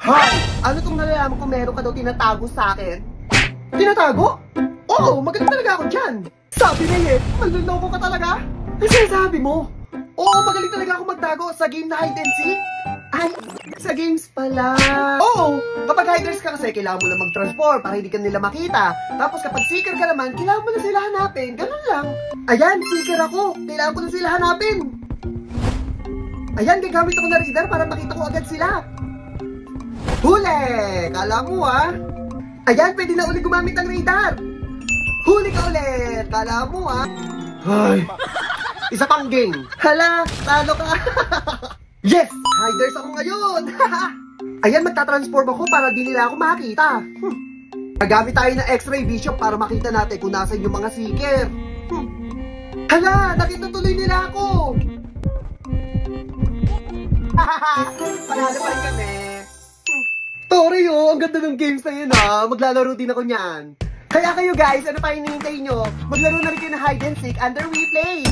Hoy! Ano tong nalalaman ko meron ka daw tinatago sa akin? Tinatago? Oo, magaling talaga ako dyan. Sabi na eh, manluloko ka talaga? Ano sinasabi mo? Oo, magaling talaga ako magtago sa game na hide and seek. Ay, sa games pala. Oo, kapag hiders ka kasi, kailangan mo lang mag-transform para hindi ka nila makita. Tapos kapag seeker ka naman, kailangan mo na sila hanapin. Ganun lang. Ayan, seeker ako. Kailangan ko na sila hanapin. Ayan, gagamit ako na reader para makita ko agad sila. Huli! Kala mo ah. Ayan, pwede na ulit gumamit ng radar. Huli ka ulit. Kala mo ah. Ay, isa pang game. Hala, talo ka. Yes! Hiders ako ngayon! Ayan, magta-transform ako para di nila ako makakita. Nagamit tayo ng X-ray vision para makita natin kung nasan yung mga seeker. Hala! Nakita tuloy nila ako! Panalo pa rin kami. Sorry oh, ang ganda ng games na yun ah. Maglalaro din ako niyan. Kaya kayo guys, ano pa hinihintay nyo? Maglaro na rin kayo ng hide and seek under WePlay.